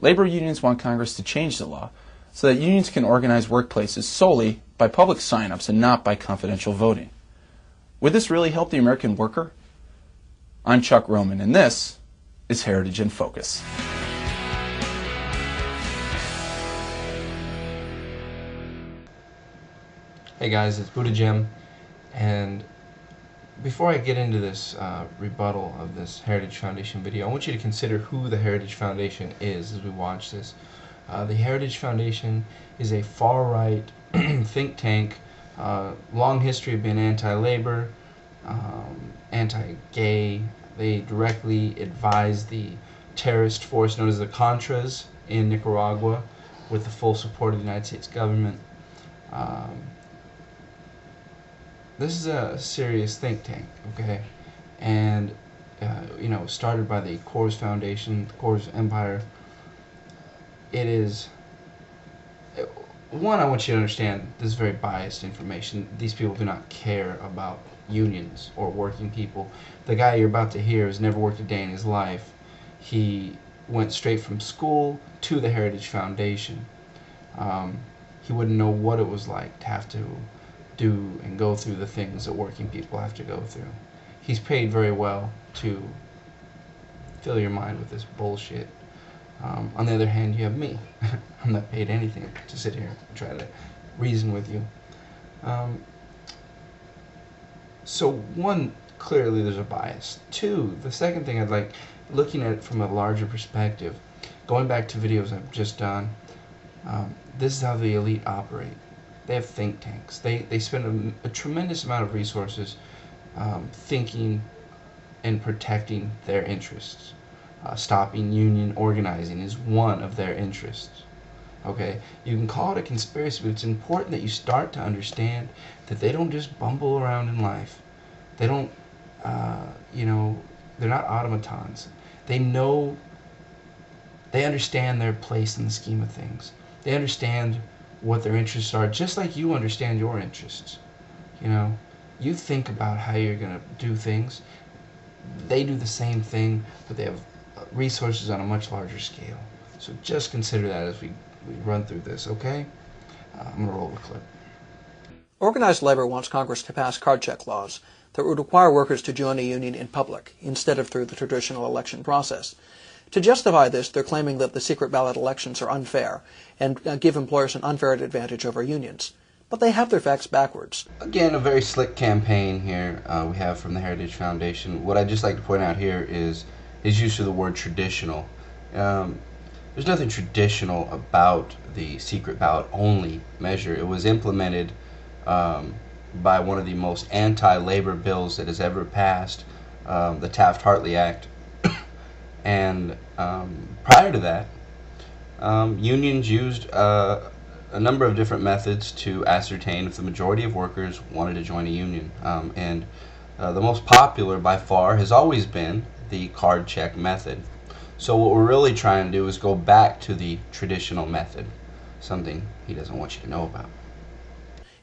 labor unions want Congress to change the law so that unions can organize workplaces solely by public sign-ups and not by confidential voting. Would this really help the American worker? I'm Chuck Roman, and this is Heritage in Focus. Hey guys, it's Buddha Jim, and before I get into this rebuttal of this Heritage Foundation video, I want you to consider who the Heritage Foundation is as we watch this. The Heritage Foundation is a far-right think tank, long history of being anti-labor, anti-gay. They directly advise the terrorist force known as the Contras in Nicaragua with the full support of the United States government. This is a serious think tank, okay? And, you know, started by the Coors Foundation, the Coors Empire. It is, one, I want you to understand this is very biased information. These people do not care about unions or working people. The guy you're about to hear has never worked a day in his life. He went straight from school to the Heritage Foundation. He wouldn't know what it was like to have to do and go through the things that working people have to go through. He's paid very well to fill your mind with this bullshit. On the other hand, you have me. I'm not paid anything to sit here and try to reason with you. So one, clearly there's a bias. Two, the second thing I'd like, looking at it from a larger perspective, going back to videos I've just done, this is how the elite operate. They have think tanks. They spend a tremendous amount of resources thinking and protecting their interests. Stopping union organizing is one of their interests. Okay, you can call it a conspiracy, but it's important that you start to understand that they don't just bumble around in life. They don't, you know, they're not automatons. They know, they understand their place in the scheme of things. They understand what their interests are, just like you understand your interests. You know, you think about how you're going to do things. They do the same thing, but they have resources on a much larger scale. So just consider that as we run through this, okay? I'm going to roll the clip. Organized labor wants Congress to pass card check laws that would require workers to join a union in public instead of through the traditional election process. To justify this, they're claiming that the secret ballot elections are unfair and give employers an unfair advantage over unions. But they have their facts backwards. Again, a very slick campaign here we have from the Heritage Foundation. What I'd just like to point out here is his use of the word traditional. There's nothing traditional about the secret ballot only measure. It was implemented by one of the most anti-labor bills that has ever passed, the Taft-Hartley Act. And prior to that, unions used a number of different methods to ascertain if the majority of workers wanted to join a union. The most popular by far has always been the card check method. So what we're really trying to do is go back to the traditional method, something he doesn't want you to know about.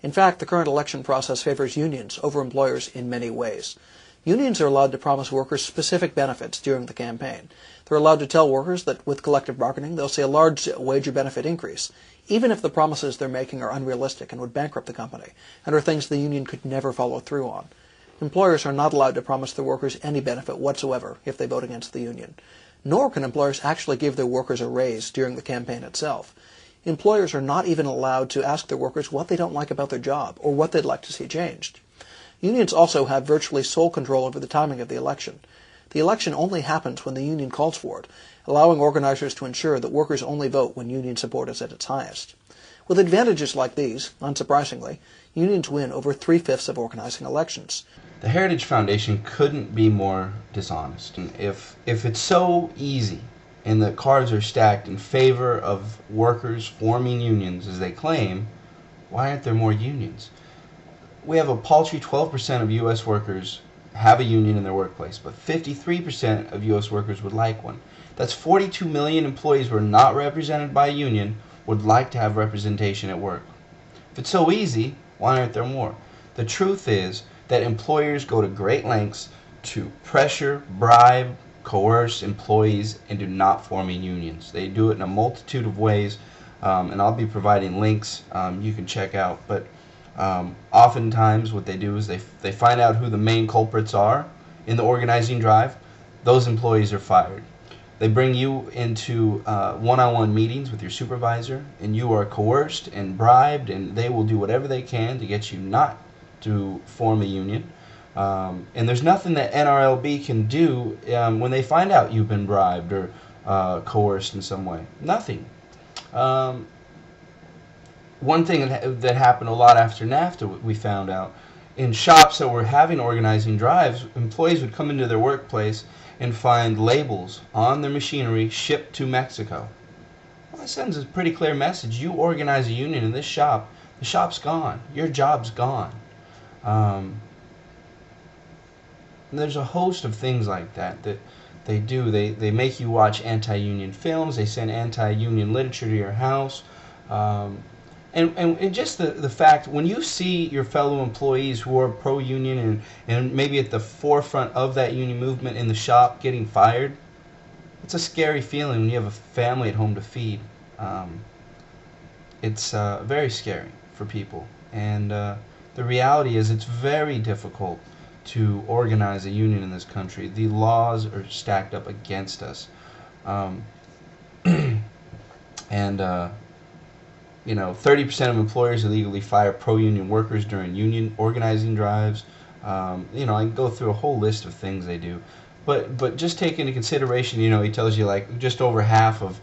In fact, the current election process favors unions over employers in many ways. Unions are allowed to promise workers specific benefits during the campaign. They're allowed to tell workers that with collective bargaining they'll see a large wage or benefit increase, even if the promises they're making are unrealistic and would bankrupt the company, and are things the union could never follow through on. Employers are not allowed to promise their workers any benefit whatsoever if they vote against the union. Nor can employers actually give their workers a raise during the campaign itself. Employers are not even allowed to ask their workers what they don't like about their job or what they'd like to see changed. Unions also have virtually sole control over the timing of the election. The election only happens when the union calls for it, allowing organizers to ensure that workers only vote when union support is at its highest. With advantages like these, unsurprisingly, unions win over 3/5 of organizing elections. The Heritage Foundation couldn't be more dishonest. If it's so easy and the cards are stacked in favor of workers forming unions as they claim, why aren't there more unions? We have a paltry 12% of U.S. workers have a union in their workplace, but 53% of U.S. workers would like one. That's 42 million employees who are not represented by a union would like to have representation at work. If it's so easy, why aren't there more? The truth is that employers go to great lengths to pressure, bribe, coerce employees into not forming unions. They do it in a multitude of ways, and I'll be providing links you can check out. But oftentimes what they do is they find out who the main culprits are in the organizing drive. Those employees are fired. They bring you into one-on-one meetings with your supervisor, and you are coerced and bribed, and they will do whatever they can to get you not to form a union. And there's nothing that NLRB can do when they find out you've been bribed or coerced in some way. Nothing. One thing that happened a lot after NAFTA, we found out, in shops that were having organizing drives, employees would come into their workplace and find labels on their machinery shipped to Mexico. Well, that sends a pretty clear message. You organize a union in this shop, the shop's gone. Your job's gone. There's a host of things like that that they do. They make you watch anti-union films. They send anti-union literature to your house. And just the fact, when you see your fellow employees who are pro-union and maybe at the forefront of that union movement in the shop getting fired, it's a scary feeling when you have a family at home to feed. It's very scary for people. And the reality is it's very difficult to organize a union in this country. The laws are stacked up against us. You know, 30% of employers illegally fire pro-union workers during union organizing drives. You know, I can go through a whole list of things they do. But just take into consideration, you know, he tells you like just over half of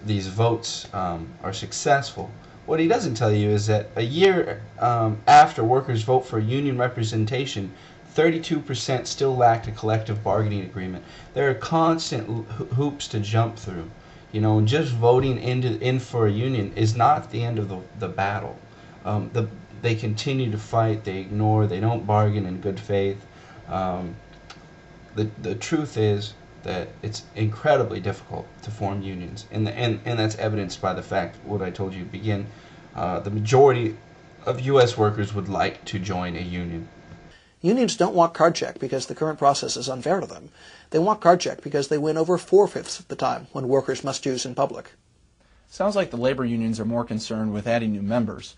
these votes are successful. What he doesn't tell you is that a year after workers vote for union representation, 32% still lacked a collective bargaining agreement. There are constant hoops to jump through. You know, and just voting in for a union is not the end of the battle. They continue to fight. They ignore. They don't bargain in good faith. The truth is that it's incredibly difficult to form unions, and that's evidenced by the fact what I told you to begin. The majority of U.S. workers would like to join a union. Unions don't want card check because the current process is unfair to them. They want card check because they win over 4/5 of the time when workers must choose in public. Sounds like the labor unions are more concerned with adding new members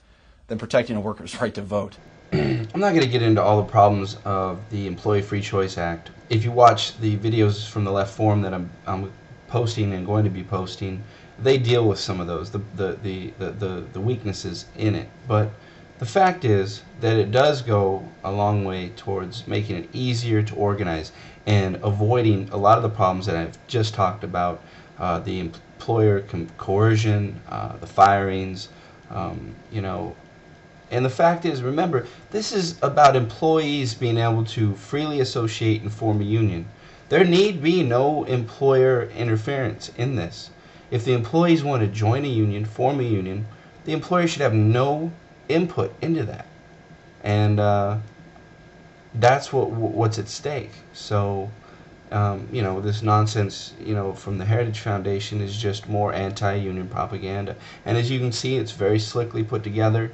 than protecting a worker's right to vote. I'm not going to get into all the problems of the Employee Free Choice Act. If you watch the videos from the Left Forum that I'm posting and going to be posting, they deal with some of those, the weaknesses in it. But the fact is that it does go a long way towards making it easier to organize and avoiding a lot of the problems that I've just talked about, the employer coercion, the firings, you know. And the fact is, remember, this is about employees being able to freely associate and form a union. There need be no employer interference in this. If the employees want to join a union, form a union, the employer should have no input into that. And that's what's at stake. So, you know, this nonsense, you know, from the Heritage Foundation is just more anti-union propaganda. And as you can see, it's very slickly put together.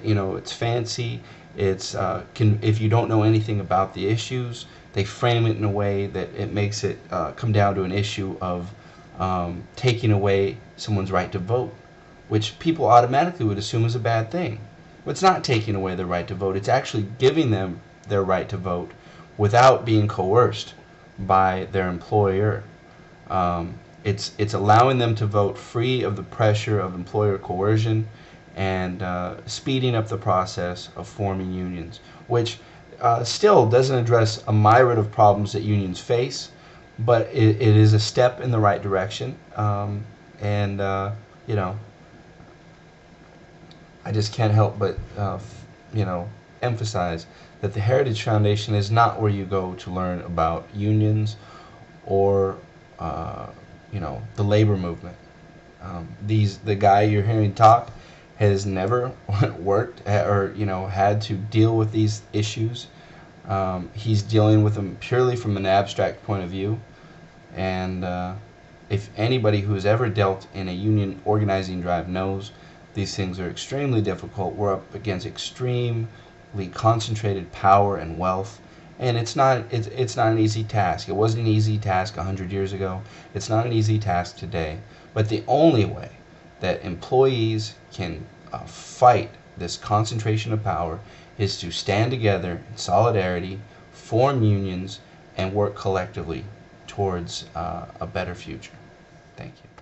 You know, it's fancy. It's if you don't know anything about the issues, they frame it in a way that it makes it come down to an issue of taking away someone's right to vote, which people automatically would assume is a bad thing. But it's not taking away their right to vote. It's actually giving them their right to vote without being coerced by their employer. It's allowing them to vote free of the pressure of employer coercion and speeding up the process of forming unions, which still doesn't address a myriad of problems that unions face, but it is a step in the right direction. You know, I just can't help but you know, emphasize that the Heritage Foundation is not where you go to learn about unions or you know, the labor movement. The guy you're hearing talk has never worked or, you know, had to deal with these issues. He's dealing with them purely from an abstract point of view. And if anybody who has ever dealt in a union organizing drive knows, these things are extremely difficult. We're up against extremely concentrated power and wealth, And it's not an easy task. It wasn't an easy task 100 years ago. It's not an easy task today. But the only way that employees can fight this concentration of power is to stand together in solidarity, form unions, and work collectively towards a better future. Thank you.